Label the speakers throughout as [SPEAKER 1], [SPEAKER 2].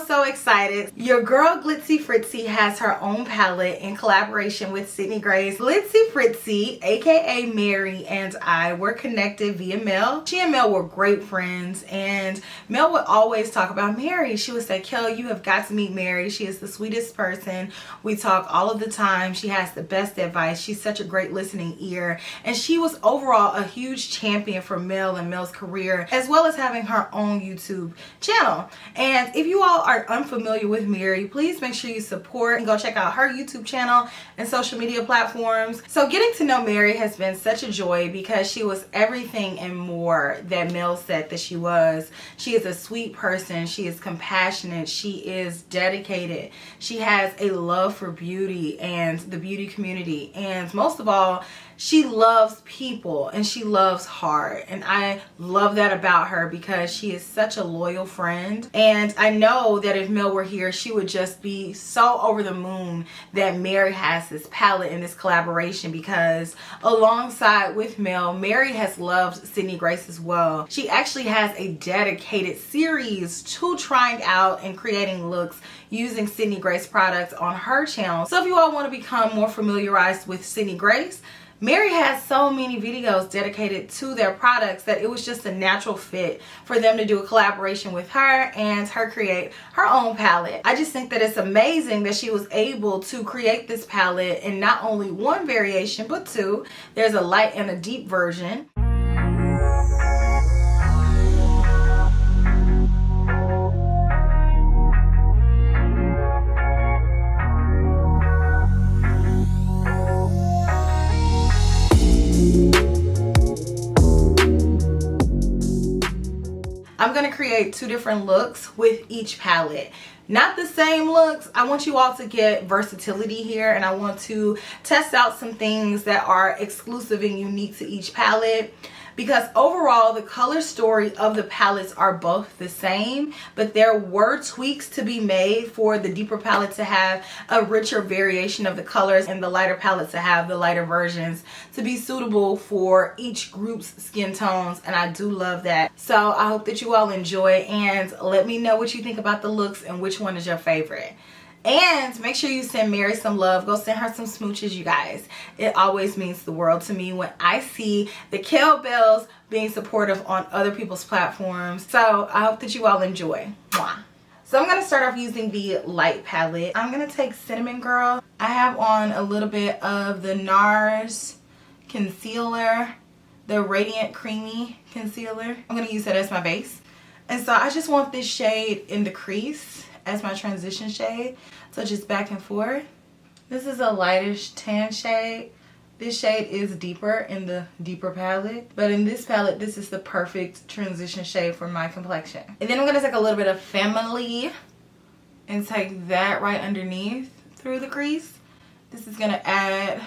[SPEAKER 1] so excited. Your girl Glitzy Fritzy has her own palette in collaboration with Sydney Grace. Glitzy Fritzy, aka Mary, and I were connected via mail. She and Mel were great friends, and Mel would always talk about Mary. She would say, Kel, you have got to meet Mary. She is the sweetest person. We talk all of the time. She has the best advice. She's such a great listening ear, and she was overall a huge champion for Mel and Mel's career, as well as having her own YouTube channel. And if you all are unfamiliar with Mary, please make sure you support and go check out her YouTube channel and social media platforms. So getting to know Mary has been such a joy because she was everything and more that Mel said that she was. She is a sweet person. She is compassionate. She is dedicated. She has a love for beauty and the beauty community. And most of all, she loves people and she loves hard. And I love that about her because she is such a loyal friend. And I know that if Mel were here, she would just be so over the moon that Mary has this palette and this collaboration, because alongside with Mel, Mary has loved Sydney Grace as well. She actually has a dedicated series to trying out and creating looks using Sydney Grace products on her channel. So if you all want to become more familiarized with Sydney Grace, Mary has so many videos dedicated to their products that it was just a natural fit for them to do a collaboration with her and her create her own palette. I just think that it's amazing that she was able to create this palette in not only one variation but two. There's a light and a deep version. I'm going to create two different looks with each palette. Not the same looks. I want you all to get versatility here, and I want to test out some things that are exclusive and unique to each palette. Because overall, the color story of the palettes are both the same, but there were tweaks to be made for the deeper palette to have a richer variation of the colors and the lighter palette to have the lighter versions to be suitable for each group's skin tones, and I do love that. So I hope that you all enjoy, and let me know what you think about the looks and which one is your favorite. And make sure you send Mary some love. Go send her some smooches, you guys. It always means the world to me when I see the Kel Belles being supportive on other people's platforms. So I hope that you all enjoy. Mwah. So I'm going to start off using the light palette. I'm going to take Cinnamon Girl. I have on a little bit of the NARS concealer, the Radiant Creamy concealer. I'm going to use that as my base. And so I just want this shade in the crease as my transition shade, so just back and forth. This is a lightish tan shade. This shade is deeper in the deeper palette, but in this palette, this is the perfect transition shade for my complexion. And then I'm going to take a little bit of Family and take that right underneath through the crease. This is going to add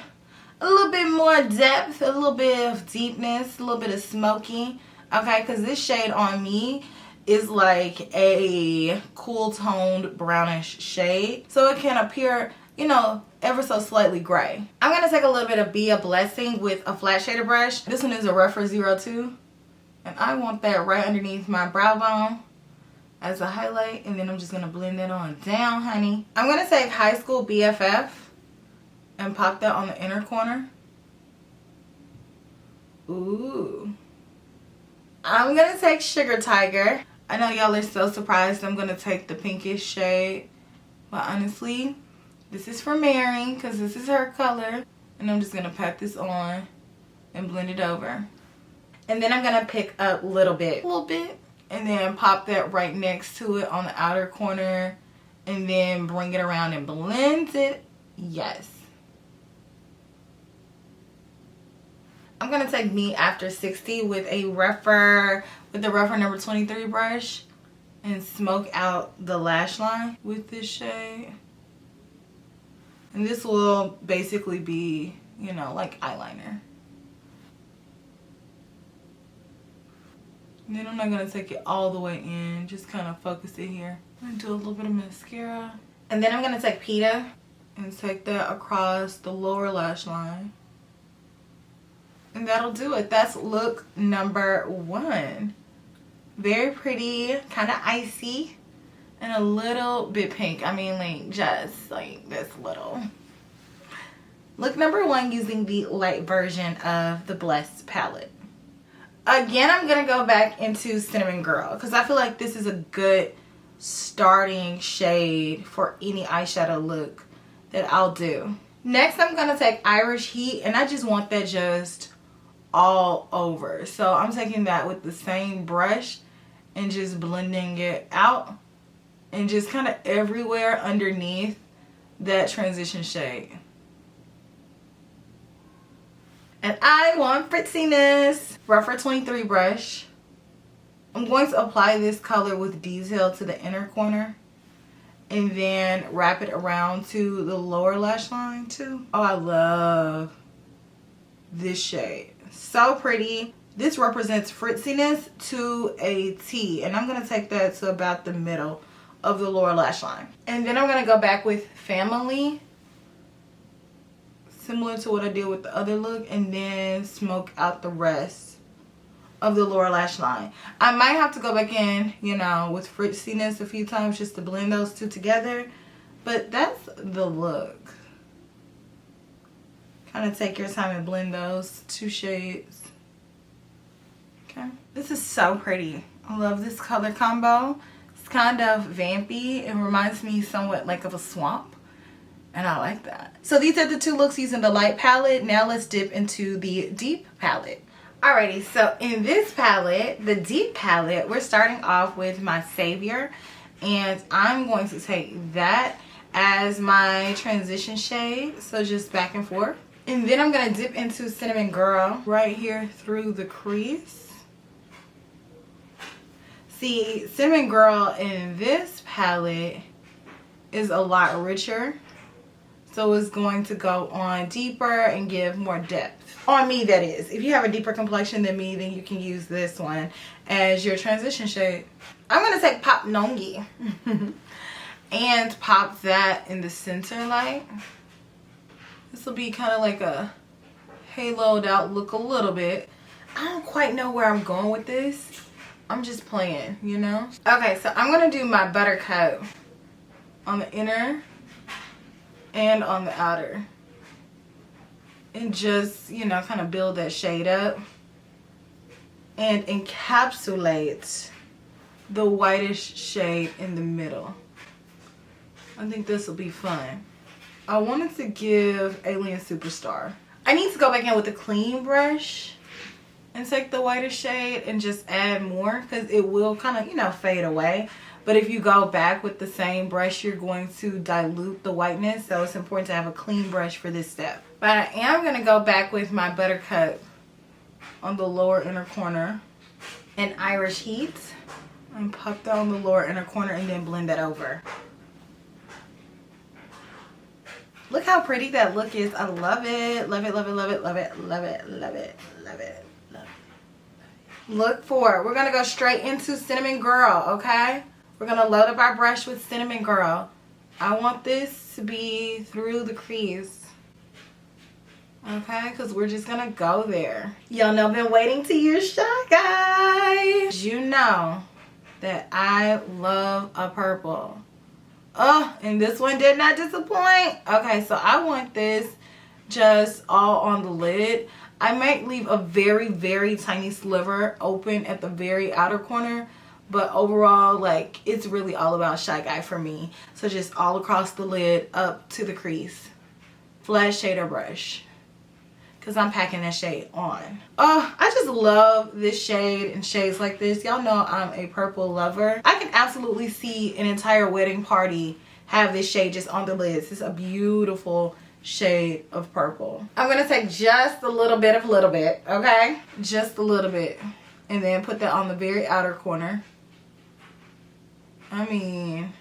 [SPEAKER 1] a little bit more depth, a little bit of deepness, a little bit of smoky, okay, because this shade on me is like a cool toned brownish shade, so it can appear, you know, ever so slightly gray. I'm going to take a little bit of Be a Blessing with a flat shader brush. This one is a Rougher 02, and I want that right underneath my brow bone as a highlight, and then I'm just going to blend it on down, honey. I'm going to take High School BFF and pop that on the inner corner. Ooh. I'm going to take Sugar Tiger. I know y'all are so surprised I'm going to take the pinkish shade, but honestly, this is for Mary because this is her color, and I'm just going to pat this on and blend it over. And then I'm going to pick up a little bit, and then pop that right next to it on the outer corner, and then bring it around and blend it. Yes. I'm going to take Me After 60 with the rougher number 23 brush and smoke out the lash line with this shade. And this will basically be, you know, like eyeliner. And then I'm not going to take it all the way in, just kind of focus it here. I'm going to do a little bit of mascara. And then I'm going to take Pita and take that across the lower lash line. And that'll do it. That's look number 1. Very pretty, kind of icy. and a little bit pink. I mean, like, just like this little. Look number 1, using the light version of the Blessed palette. Again, I'm going to go back into Cinnamon Girl because I feel like this is a good starting shade for any eyeshadow look that I'll do. Next, I'm going to take Irish Heat, and I just want that just all over. So I'm taking that with the same brush and just blending it out and just kind of everywhere underneath that transition shade. And I want fritziness. Rougher 23 brush. I'm going to apply this color with detail to the inner corner and then wrap it around to the lower lash line too. Oh, I love this shade. So pretty. This represents fritziness to a T, and I'm going to take that to about the middle of the lower lash line. And then I'm going to go back with Family, similar to what I did with the other look, and then smoke out the rest of the lower lash line. I might have to go back in, you know, with fritziness a few times just to blend those two together, but that's the look. Kind of take your time and blend those two shades. Okay, this is so pretty. I love this color combo. It's kind of vampy. It reminds me somewhat like of a swamp, and I like that. So these are the 2 looks using the light palette. Now let's dip into the deep palette. Alrighty, so in this palette, the deep palette, we're starting off with my Savior, and I'm going to take that as my transition shade, so just back and forth. And then I'm going to dip into Cinnamon Girl right here through the crease. See, Cinnamon Girl in this palette is a lot richer, so it's going to go on deeper and give more depth. On me, that is. If you have a deeper complexion than me, then you can use this one as your transition shade. I'm going to take Pop Nongi and pop that in the center light. This will be kind of like a haloed out look a little bit. I don't quite know where I'm going with this. I'm just playing, you know? Okay, so I'm going to do my Buttercup on the inner and on the outer. And just, you know, kind of build that shade up. And encapsulate the whitish shade in the middle. I think this will be fun. I wanted to give Alien Superstar. I need to go back in with a clean brush and take the whiter shade and just add more, because it will kind of, you know, fade away. But if you go back with the same brush, you're going to dilute the whiteness. So it's important to have a clean brush for this step. But I am going to go back with my Buttercup on the lower inner corner and Irish Heat. And pop that on the lower inner corner and then blend that over. Look how pretty that look is. I love it. Love it, love it, love it, love it, love it, love it, love it, love it. Look for it. We're going to go straight into Cinnamon Girl, okay? We're going to load up our brush with Cinnamon Girl. I want this to be through the crease. Okay, because we're just going to go there. Y'all know I've been waiting to use Shy Guy. You know that I love a purple. Oh, and this one did not disappoint. Okay, so I want this just all on the lid. I might leave a very, very tiny sliver open at the very outer corner. But overall, like, it's really all about Shy Guy for me. So just all across the lid up to the crease. Flat shader brush. Because I'm packing that shade on. Oh, I just love this shade and shades like this. Y'all know I'm a purple lover. I can absolutely see an entire wedding party have this shade just on the lids. It's a beautiful shade of purple. I'm going to take just a little bit of okay? Just a little bit. And then put that on the very outer corner. I mean,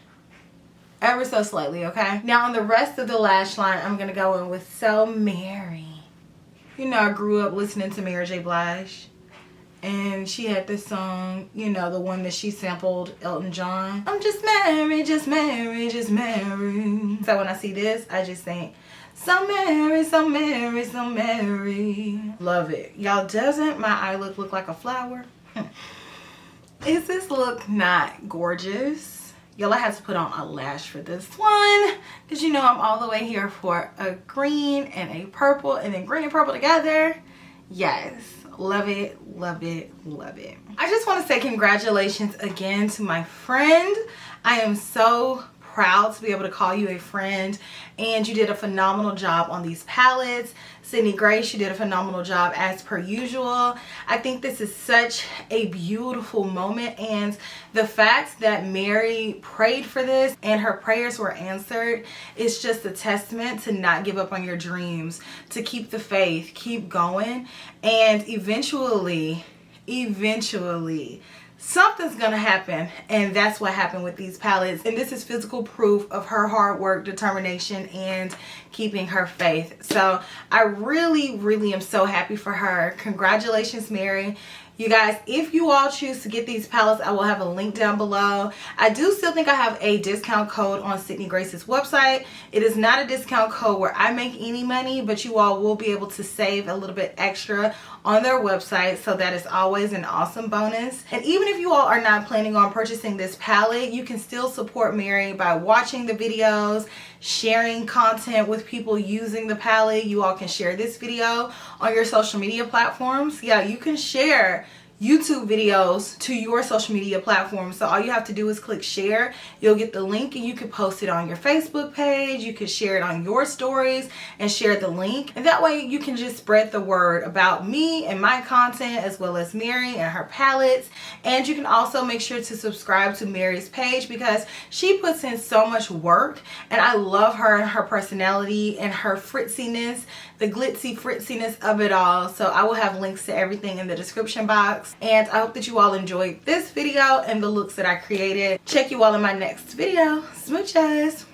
[SPEAKER 1] ever so slightly, okay? Now on the rest of the lash line, I'm going to go in with So Mary. You know, I grew up listening to Mary J. Blige. And she had this song, you know, the one that she sampled Elton John. I'm just Mary, just Mary, just Mary. So when I see this, I just think, So Mary, so Mary, so Mary. Love it. Y'all, doesn't my eye look like a flower? Is this look not gorgeous? Y'all, I had to put on a lash for this one because you know I'm all the way here for a green and a purple, and then green and purple together. Yes, love it, love it, love it. I just want to say congratulations again to my friend. I am so proud to be able to call you a friend, and you did a phenomenal job on these palettes. Sydney Grace, you did a phenomenal job as per usual. I think this is such a beautiful moment, and the fact that Mary prayed for this and her prayers were answered is just a testament to not give up on your dreams, to keep the faith, keep going, and eventually something's gonna happen. And that's what happened with these palettes, and this is physical proof of her hard work, determination, and keeping her faith. So I really am so happy for her. Congratulations, Mary. You guys, if you all choose to get these palettes, I will have a link down below. I do still think I have a discount code on Sydney Grace's website. It is not a discount code where I make any money, but you all will be able to save a little bit extra on their website, so that is always an awesome bonus. And even if you all are not planning on purchasing this palette, you can still support Mary by watching the videos, sharing content with people using the palette. You all can share this video on your social media platforms. Yeah, you can share YouTube videos to your social media platform. So all you have to do is click share. You'll get the link, and you can post it on your Facebook page. You can share it on your stories and share the link. And that way you can just spread the word about me and my content, as well as Mary and her palettes. And you can also make sure to subscribe to Mary's page, because she puts in so much work, and I love her and her personality and her fritziness, the glitzy fritziness of it all. So I will have links to everything in the description box. And I hope that you all enjoyed this video and the looks that I created. Check you all in my next video. Smooches.